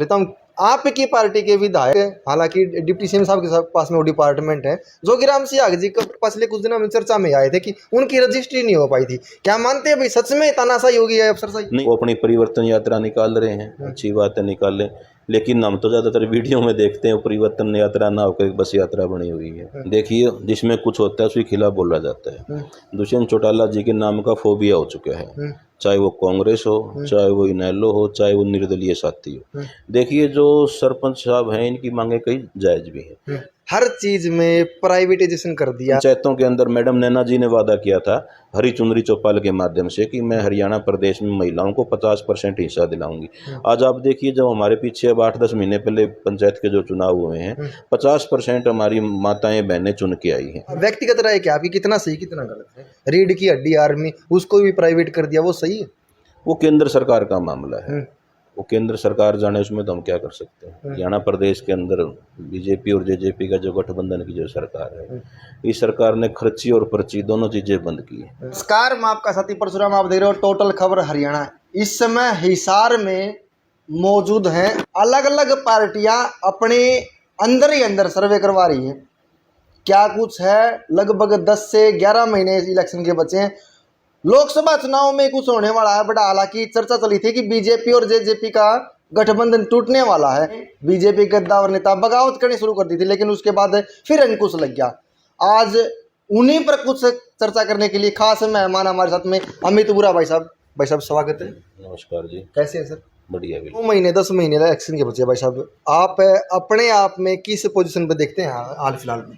लेता हूँ। आपकी पार्टी के विधायक, हालांकि डिप्टी सीएम साहब के पास में वो डिपार्टमेंट है, जोगीराम सिंह जी को पिछले कुछ दिनों में चर्चा में आए थे कि उनकी रजिस्ट्री नहीं हो पाई थी। क्या मानते हैं भाई सच में तानाशाही होगी है अफसरशाही? नहीं, वो अपनी परिवर्तन यात्रा निकाल रहे हैं, अच्छी बात है, निकाल लें, लेकिन हम तो ज़्यादातर वीडियो में देखते हैं परिवर्तन यात्रा ना होकर बस यात्रा बनी हुई है। देखिए, जिसमें कुछ होता है उसके खिलाफ बोला जाता है। दुष्यंत चौटाला जी के नाम का फोबिया हो चुका है, चाहे वो कांग्रेस हो, चाहे वो इनेलो हो, चाहे वो निर्दलीय साथी हो। देखिए, जो सरपंच साहब हैं इनकी मांगे कई जायज़ भी हैं। हर चीज में प्राइवेटाइजेशन कर दिया। पंचायतों के अंदर मैडम नैना जी ने वादा किया था हरी चुनरी चौपाल के माध्यम से कि मैं हरियाणा प्रदेश में महिलाओं को 50% हिस्सा दिलाऊंगी। आज आप देखिए, जब हमारे पीछे अब 8-10 महीने पहले पंचायत के जो चुनाव हुए हैं, 50% हमारी माताएं बहनें चुन के आई हैं। व्यक्तिगत राय क्या आपकी, कितना सही कितना गलत है? रीढ़ की हड्डी आर्मी उसको भी प्राइवेट कर दिया, वो सही है? वो केंद्र सरकार का मामला है, वो केंद्र सरकार जाने, उसमें तो हम क्या कर सकते हैं। हरियाणा प्रदेश के अंदर बीजेपी और जेजेपी का जो गठबंधन की जो सरकार है, इस सरकार ने खर्ची और पर्ची दोनों चीजें बंद की है। नमस्कार, मैं आपका साथी परशुराम, आप देख रहे हो टोटल खबर हरियाणा। इस समय हिसार में मौजूद हैं अलग अलग पार्टियां, अपने अंदर ही अंदर सर्वे करवा रही हैं। क्या कुछ है, लगभग 10 से 11 महीने इलेक्शन के बचे हैं। लोकसभा चुनाव में कुछ होने वाला है, बट हालांकि चर्चा चली थी कि बीजेपी और जेजेपी का गठबंधन टूटने वाला है। बीजेपी के गद्दावर नेता बगावत करनी शुरू कर दी थी, लेकिन उसके बाद फिर अंकुश लग गया। आज उन्हीं पर कुछ चर्चा करने के लिए खास मेहमान हमारे साथ में अमित बुरा भाई साहब। भाई साहब स्वागत है। नमस्कार जी, कैसे हैं सर? बढ़िया। 2 महीने 10 महीने इलेक्शन के बचे भाई साहब, आप अपने आप में किस पोजीशन पे देखते हैं हाल फिलहाल में?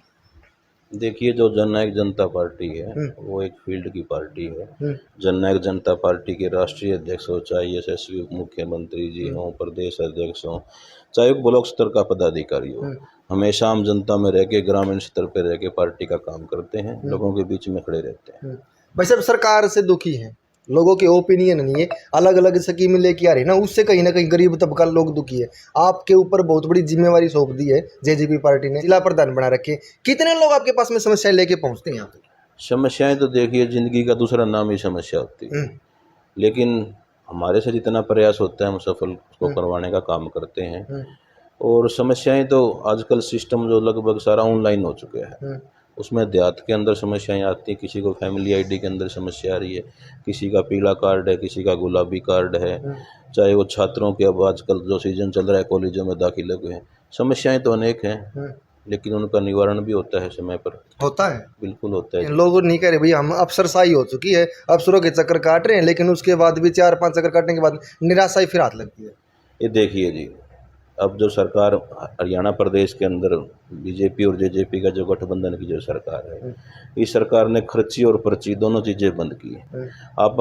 देखिए, जो जननायक जनता पार्टी है वो एक फील्ड की पार्टी है। जननायक जनता पार्टी के राष्ट्रीय अध्यक्ष हो, चाहे यशस्वी उप मुख्यमंत्री जी हों, प्रदेश अध्यक्ष हों, चाहे ब्लॉक स्तर का पदाधिकारी हो, हमेशा आम जनता में रह के, ग्रामीण स्तर पर रह के पार्टी का काम करते हैं, लोगों के बीच में खड़े रहते हैं। भाई साहब, सरकार से दुखी हैं, लोगों के ओपिनियन नहीं है, अलग अलग स्कीमें लेके आ रही है ना, उससे कहीं ना कहीं गरीब तबका लोग दुखी है। आपके ऊपर बहुत बड़ी जिम्मेवारी सौंप दी है जेजेपी पार्टी ने, जिला प्रधान बना रखे। कितने लोग आपके पास में समस्याएं लेके पहुंचते हैं यहाँ पे? समस्याएं तो देखिए, जिंदगी का दूसरा नाम ही समस्या होती है, लेकिन हमारे से जितना प्रयास होता है हम सफल उसको करवाने का काम करते हैं। और समस्याएं तो आजकल सिस्टम जो लगभग सारा ऑनलाइन हो चुका है, उसमें देहात के अंदर समस्याएं आती हैं। किसी को फैमिली आईडी के अंदर समस्या आ रही है, किसी का पीला कार्ड है, किसी का गुलाबी कार्ड है, चाहे वो छात्रों के अब आजकल जो सीजन चल रहा है कॉलेजों में दाखिले हुए हैं। समस्याएं तो अनेक हैं, लेकिन उनका निवारण भी होता है समय पर। होता है, बिल्कुल होता है। लोग नहीं कह रहे भाई हम अफसरशाही हो चुकी है, अफसरों के चक्कर काट रहे हैं, लेकिन उसके बाद भी 4-5 चक्कर काटने के बाद निराशा ही फिर हाथ लगती है। ये देखिए जी, अब जो सरकार हरियाणा प्रदेश के अंदर बीजेपी और जेजेपी का जो गठबंधन की जो सरकार है, इस सरकार ने खर्ची और पर्ची दोनों चीज़ें बंद की है। आप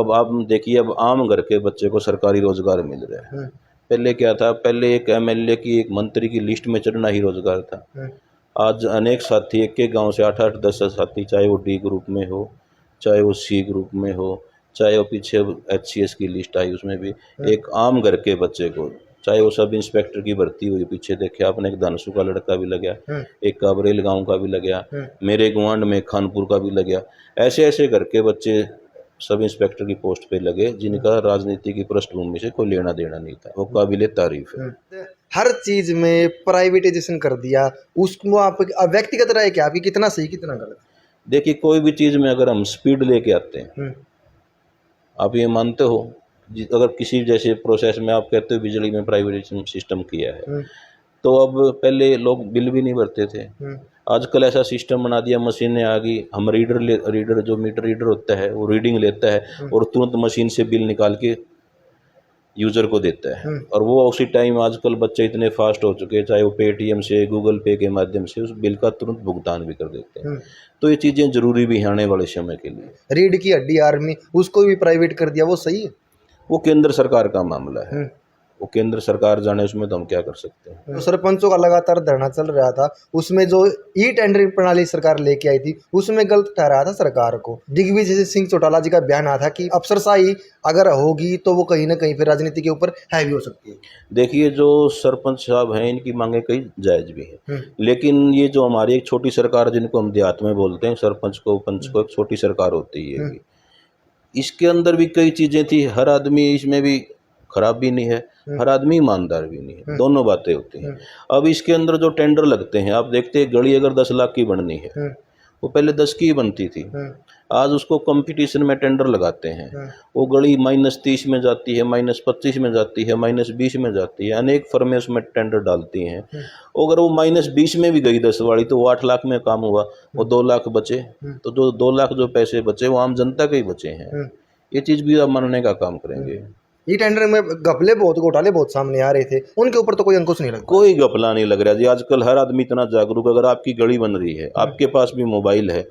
देखिए, अब आम घर के बच्चे को सरकारी रोजगार मिल रहा है। पहले क्या था, पहले एक एमएलए की, एक मंत्री की लिस्ट में चढ़ना ही रोजगार था। आज अनेक साथी, एक गांव से 8-8, 10 साथी, चाहे वो डी ग्रुप में हो, चाहे वो सी ग्रुप में हो, चाहे वो पीछे HCS की लिस्ट आई उसमें भी, एक आम घर के बच्चे को, चाहे वो सब इंस्पेक्टर की भर्ती हुई, पीछे देखे आपने एक धनसू का लड़का भी लगा, एक काबरेल गांव का भी लगा, मेरे गुआंड में खानपुर का भी लगा। ऐसे ऐसे घर के बच्चे सब इंस्पेक्टर की पोस्ट पे लगे, जिनका राजनीति की पृष्ठभूमि से कोई लेना देना नहीं था। वो काबिले तारीफ है। हर चीज में प्राइवेटाइजेशन कर दिया, उसको आप व्यक्तिगत राय क्या आपकी, कितना सही कितना गलत? देखिए, कोई भी चीज़ में अगर हम स्पीड लेके आते हैं, आप ये मानते हो, अगर किसी जैसे प्रोसेस में आप कहते हो बिजली में प्राइवेटाइजेशन सिस्टम किया है, तो अब पहले लोग बिल भी नहीं भरते थे। आजकल ऐसा सिस्टम बना दिया, मशीनें आ गई, हम रीडर जो मीटर रीडर होता है वो रीडिंग लेता है और तुरंत मशीन से बिल निकाल के यूज़र को देता है। और वो उसी टाइम, आजकल बच्चे इतने फास्ट हो चुके हैं, चाहे वो पेटीएम से, गूगल पे के माध्यम से उस बिल का तुरंत भुगतान भी कर देते हैं। तो ये चीज़ें जरूरी भी हैं आने वाले समय के लिए। रीढ़ की हड्डी आर्मी उसको भी प्राइवेट कर दिया, वो सही है? वो केंद्र सरकार का मामला है, वो केंद्र सरकार जाने, उसमें तो हम क्या कर सकते हैं। तो सरपंचों का लगातार धरना चल रहा था, उसमें जो ई टेंडरिंग प्रणाली सरकार लेके आई थी उसमें गलत ठहराया था सरकार को। दिग्विजय सिंह चौटाला जी का बयान आया था कि अफसरशाही अगर होगी तो वो कहीं ना कहीं फिर राजनीति के ऊपर हैवी हो सकती है। देखिए, जो सरपंच साहब हैं इनकी मांगे कई जायज भी हैं, लेकिन ये जो हमारी एक छोटी सरकार, जिनको हम देहात में बोलते हैं, सरपंच को, पंच को, एक छोटी सरकार होती है, इसके अंदर भी कई चीज़ें थी। हर आदमी इसमें भी खराब भी नहीं है, हर आदमी ईमानदार भी नहीं है, दोनों बातें होती हैं। अब इसके अंदर जो टेंडर लगते हैं, आप देखते हैं गली अगर 10 लाख की बननी है, वो पहले 10 की ही बनती थी, आज उसको कंपटीशन में टेंडर लगाते हैं, वो गली -30 में जाती है, -25 में जाती है, -20 में जाती है, अनेक फर्में उसमें टेंडर डालती हैं। अगर वो -20 में भी गई 10 वाली तो वो 8 लाख में काम हुआ, वो 2 लाख बचे, तो जो 2 लाख जो पैसे बचे वो आम जनता के ही बचे हैं। ये चीज़ भी आप मानने का काम करेंगे। ये टेंडर में घपले बहुत, घोटाले बहुत सामने आ रहे थे, उनके ऊपर तो कोई अंकुश नहीं लगा। कोई घपला नहीं लग रहा जी, आजकल हर आदमी इतना जागरूक, अगर आपकी गली बन रही है, आपके पास भी मोबाइल है,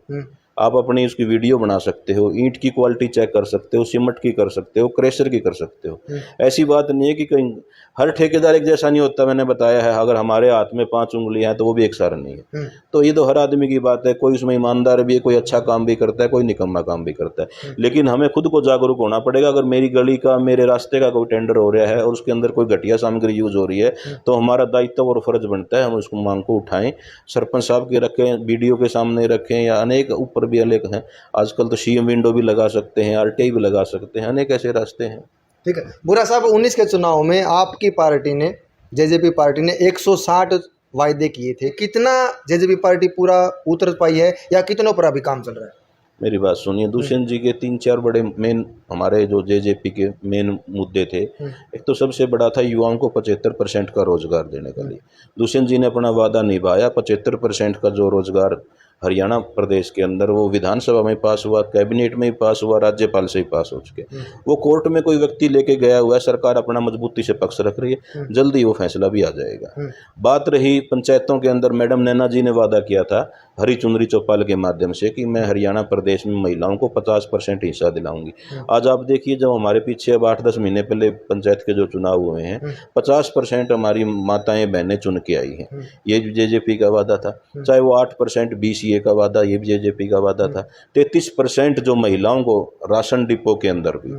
आप अपनी उसकी वीडियो बना सकते हो, ईंट की क्वालिटी चेक कर सकते हो, सीमेंट की कर सकते हो, क्रेशर की कर सकते हो। ऐसी बात नहीं है कि कहीं हर ठेकेदार एक जैसा नहीं होता, मैंने बताया है, अगर हमारे हाथ में 5 उंगलियां हैं तो वो भी एक सार नहीं है। तो ये तो हर आदमी की बात है, कोई उसमें ईमानदार भी है, कोई अच्छा काम भी करता है, कोई निकम्मा काम भी करता है, लेकिन हमें खुद को जागरूक होना पड़ेगा। अगर मेरी गली का, मेरे रास्ते का कोई टेंडर हो रहा है और उसके अंदर कोई घटिया सामग्री यूज हो रही है, तो हमारा दायित्व और फर्ज बनता है हम उसको मांग को उठाएं, सरपंच साहब के रखें, वीडियो के सामने रखें, या अनेक ऊपर भी अनेक हैं, आजकल तो सीएम विंडो भी लगा सकते हैं, आरटीआई भी लगा सकते हैं, अनेक ऐसे रास्ते हैं। ठीक है बुरा साहब, 19 के चुनाव में आपकी पार्टी ने, जेजेपी पार्टी ने 160 वायदे किए थे, कितना जेजेपी पार्टी पूरा उतर पाई है या कितनों पर अभी काम चल रहा है? मेरी बात सुनिए, दुष्यंत जी के 3-4 बड़े मेन हमारे जो जेजेपी के मेन मुद्दे थे। एक तो सबसे बड़ा था युवाओं को 75% का रोजगार देने के लिए। दुष्यंत जी ने अपना वादा निभाया, 75% का जो रोजगार हरियाणा प्रदेश के अंदर, वो विधानसभा में पास हुआ, कैबिनेट में भी पास हुआ, राज्यपाल से ही पास हो चुके। वो कोर्ट में कोई व्यक्ति लेके गया हुआ है, सरकार अपना मजबूती से पक्ष रख रही है, जल्दी वो फैसला भी आ जाएगा। बात रही पंचायतों के अंदर, मैडम नैना जी ने वादा किया था हरी चुनरी चौपाल के माध्यम से कि मैं हरियाणा प्रदेश में महिलाओं को 50% हिस्सा दिलाऊंगी। आज आप देखिए, जब हमारे पीछे अब 8-10 महीने पहले पंचायत के जो चुनाव हुए हैं, 50% हमारी माताएं बहनें चुन के आई हैं। ये जेजेपी का वादा था। चाहे वो 8% BCA का वादा, ये भी जेजेपी का वादा था। 33% जो महिलाओं को राशन डिपो के अंदर भी,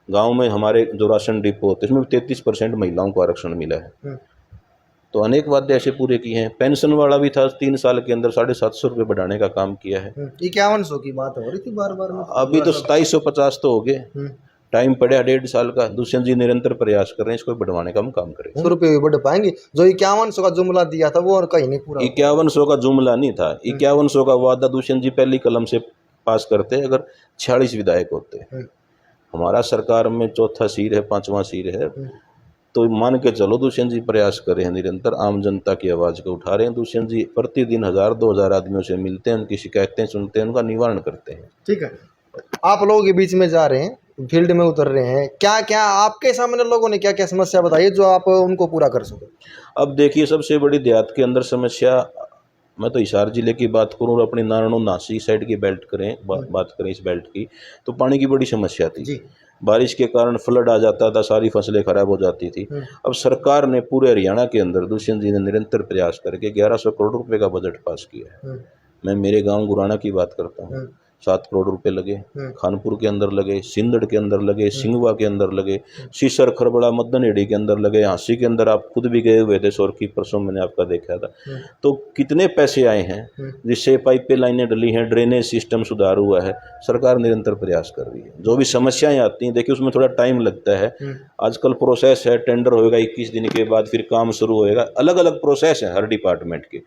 गाँव में हमारे जो राशन डिपो होते हैं उसमें 33% महिलाओं को आरक्षण मिला है। तो अनेक वादे ऐसे पूरे किए हैं। पेंशन वाला भी था, 3 साल के अंदर 750 रुपये बढ़ाने का काम किया है। 5100 की बात हो रही थी बार बार में, अभी तो 2750 तो हो गए। टाइम पड़े 1.5 साल का। दुष्यंत जी निरंतर प्रयास कर रहे हैं इसको बढ़वाने का हम काम करें। 100 रुपये भी बढ़ पाएंगे। जो 5100 का जुमला दिया था वो और कहीं नहीं पूरा। 5100 का जुमला नहीं था, 5100 का वादा दुष्यंत जी पहली कलम से पास करते अगर 46 विधायक होते। हमारा सरकार में चौथा सिर है, 5वां सिर है, तो मान के चलो दुष्यंत जी प्रयास कर रहे हैं, निरंतर आम जनता की आवाज़ को उठा रहे हैं। दुष्यंत जी प्रतिदिन 1000-2000 आदमियों से मिलते हैं, उनकी शिकायतें सुनते हैं, उनका निवारण करते हैं। ठीक है, आप लोगों के बीच में जा रहे हैं, फील्ड में उतर रहे हैं, क्या क्या आपके सामने लोगों ने क्या क्या समस्या बताई जो आप उनको पूरा कर सको? अब देखिए, सबसे बड़ी देहात के अंदर समस्या, मैं तो हिसार जिले की बात करूँ और अपनी नारायण नासिक साइड की बेल्ट करें, बात करें इस बेल्ट की, तो पानी की बड़ी समस्या थी जी। बारिश के कारण फ्लड आ जाता था, सारी फसलें खराब हो जाती थी। अब सरकार ने पूरे हरियाणा के अंदर दुष्यंत जी ने निरंतर प्रयास करके 1100 करोड़ रुपए का बजट पास किया है। मैं मेरे गांव गुराना की बात करता हूँ, 7 करोड़ रुपए लगे, खानपुर के अंदर लगे, सिंदड़ के अंदर लगे, सिंगवा के अंदर लगे, सीसर खरबड़ा मद्दनहेड़ी के अंदर लगे, हाँसी के अंदर आप खुद भी गए हुए थे, सोर की परसों मैंने आपका देखा था। तो कितने पैसे आए हैं जिससे पाइपें लाइनें डली हैं, ड्रेनेज सिस्टम सुधार हुआ है। सरकार निरंतर प्रयास कर रही है। जो भी समस्याएं आती हैं, देखिए उसमें थोड़ा टाइम लगता है। आजकल प्रोसेस है, टेंडर होएगा 21 दिन के बाद, फिर काम शुरू होएगा, अलग अलग प्रोसेस है हर डिपार्टमेंट के।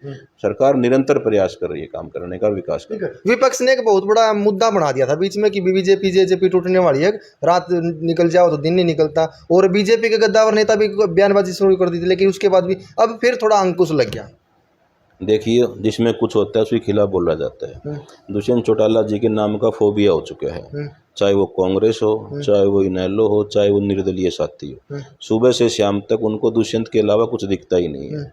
सरकार निरंतर प्रयास कर रही है काम करने का, विकास का। विपक्ष ने एक बहुत बड़ा मुद्दा बना दिया था बीच में कि बीजेपी जेजेपी टूटने वाली है, रात निकल जाओ तो दिन नहीं निकलता, और बीजेपी के गद्दावर नेता भी बयानबाजी शुरू कर दी थी, लेकिन उसके बाद भी अब फिर थोड़ा अंकुश लग गया। देखिए, जिसमें कुछ होता है उसके खिलाफ बोला जाता है। दुष्यंत चौटाला जी के नाम का फोबिया हो चुका है, चाहे वो कांग्रेस हो, चाहे वो इनेलो हो, चाहे वो निर्दलीय साथी हो। सुबह से शाम तक उनको दुष्यंत के अलावा कुछ दिखता ही नहीं है।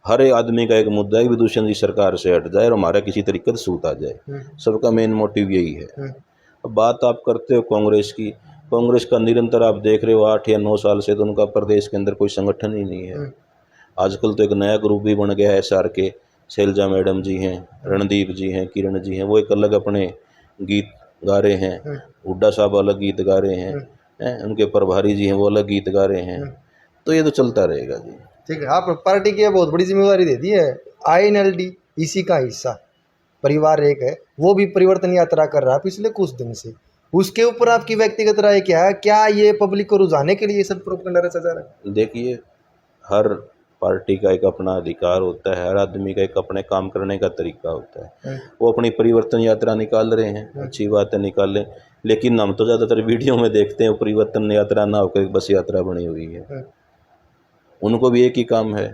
हर एक आदमी का एक मुद्दा है कि दुष्यंत जी सरकार से हट जाए और हमारा किसी तरीके से सूत आ जाए। सबका मेन मोटिव यही है। अब बात आप करते हो कांग्रेस की, कांग्रेस का निरंतर आप देख रहे हो 8 या 9 साल से तो उनका प्रदेश के अंदर कोई संगठन ही नहीं है। आजकल तो एक नया ग्रुप भी बन गया है, SR के शैलजा मैडम जी हैं, रणदीप जी हैं, किरण जी हैं, वो एक अलग अपने गीत गा रहे हैं। हुड्डा साहब अलग गीत गा रहे हैं, उनके प्रभारी जी हैं वो अलग गीत गा रहे हैं। तो ये तो चलता रहेगा जी। ठीक है, आप पार्टी की बहुत बड़ी जिम्मेदारी दे दी है। INLD इसी का हिस्सा परिवार एक है, वो भी परिवर्तन यात्रा कर रहा है पिछले कुछ दिन से। उसके ऊपर आपकी व्यक्तिगत राय क्या है? क्या ये पब्लिक को रुझाने के लिए ये सब प्रोपेगेंडा रचा जा रहा है? देखिए, हर पार्टी का एक अपना अधिकार होता है, हर आदमी का एक अपने काम करने का तरीका होता है। वो अपनी परिवर्तन यात्रा निकाल रहे हैं, अच्छी बात है, निकालें। लेकिन हम तो ज़्यादातर वीडियो में देखते हैं वो परिवर्तन यात्रा ना होकर बस यात्रा बनी हुई है। उनको भी एक ही काम है,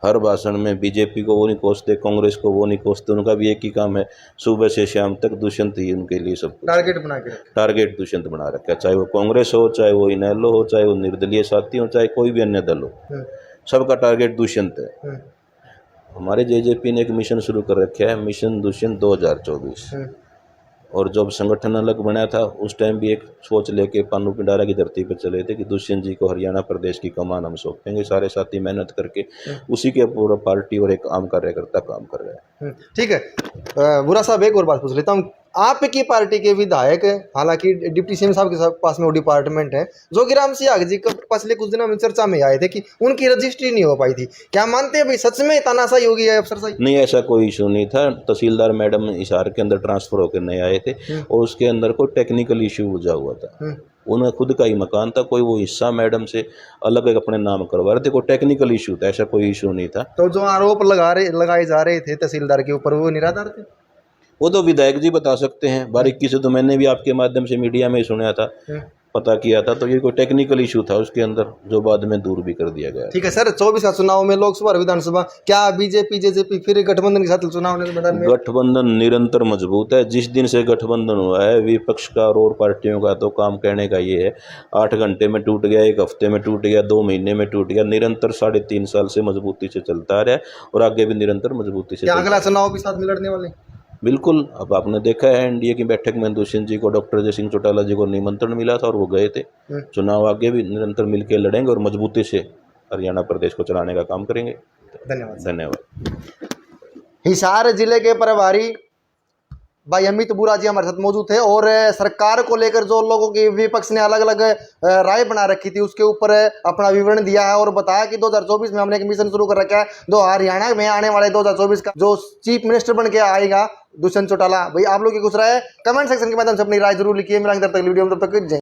हर भाषण में बीजेपी को वो नहीं कोसते, कांग्रेस को वो नहीं कोसते, उनका भी एक ही काम है, सुबह से शाम तक दुष्यंत ही उनके लिए सब कुछ टारगेट बना के रखा टारगेट दुष्यंत बना रखा है। चाहे वो कांग्रेस हो, चाहे वो इनेलो हो, चाहे वो निर्दलीय साथी हो, चाहे कोई भी अन्य दल हो, है। सबका टारगेट दुष्यंत है। हमारे जेजेपी ने एक मिशन शुरू कर रखा है, मिशन दुष्यंत 2024। और जब संगठन अलग बना था उस टाइम भी एक सोच लेके पानू पिंडारा की धरती पर चले थे कि दुष्यंत जी को हरियाणा प्रदेश की कमान हम सौंपेंगे। सारे साथी मेहनत करके उसी के पूरा पार्टी और एक आम कार्यकर्ता काम कर रहे हैं। ठीक है। बुरा साहब, एक और बात पूछ लेता हूँ। आपकी पार्टी के विधायक, हालांकि डिप्टी सीएम साहब के पास में वो डिपार्टमेंट है, जोगीराम सियाग जी को पिछले कुछ दिनों में चर्चा में आए थे कि उनकी रजिस्ट्री नहीं हो पाई थी। क्या मानते हैं भाई सच में तानाशाही होगी है अफसरशाही? नहीं, ऐसा कोई इशू नहीं था। तहसीलदार मैडम हिसार के अंदर ट्रांसफर होकर नहीं आए थे और उसके अंदर कोई टेक्निकल इशू बुझा हुआ था। उन्हें खुद का ही मकान था, कोई वो हिस्सा मैडम से अलग अपने नाम करवा रहे थे, कोई टेक्निकल इशू था, ऐसा कोई इशू नहीं था। तो जो आरोप लगाए जा रहे थे तहसीलदार के ऊपर, वो निराधार थे? वो तो विधायक जी बता सकते हैं, बारीकी से तो मैंने भी आपके माध्यम से मीडिया में ही सुना था, पता किया था। तो ये कोई टेक्निकल इशू था उसके अंदर, जो बाद में दूर भी कर दिया गया। ठीक है सर, 24 का चुनाव में लोकसभा और विधानसभा, क्या बीजेपी जेजेपी फिर गठबंधन के साथ चुनाव मैदान में? गठबंधन निरंतर मजबूत है। जिस दिन से गठबंधन हुआ है, विपक्ष का और पार्टियों का तो काम कहने का ये है, 8 घंटे में टूट गया, 1 हफ्ते में टूट गया, 2 महीने में टूट गया, निरंतर 3.5 साल से मजबूती से चलता आ रहा है और आगे भी निरंतर मजबूती से। क्या अगला चुनाव भी साथ में लड़ने वाले? बिल्कुल। अब आपने देखा है एनडीए की बैठक में दुष्यंत जी को, डॉक्टर अजय सिंह चौटाला जी को निमंत्रण मिला था और वो गए थे। चुनाव आगे भी निरंतर मिलकर लड़ेंगे और मजबूती से हरियाणा प्रदेश को चलाने का काम करेंगे। धन्यवाद। हिसार जिले के प्रभारी भाई अमित बुरा जी हमारे साथ मौजूद थे और सरकार को लेकर जो लोगों की विपक्ष ने अलग अलग राय बना रखी थी उसके ऊपर अपना विवरण दिया है और बताया कि 2024 में हमने एक मिशन शुरू कर रखा है, जो हरियाणा में आने वाले 2024 का जो चीफ मिनिस्टर बन के आएगा दुष्यंत चौटाला। भाई आप लोग की कुछ राय है कमेंट सेक्शन के माध्यम से अपनी राय जरूर लिखिए। मिलेंगे तब तक वीडियो में, तब तक जय।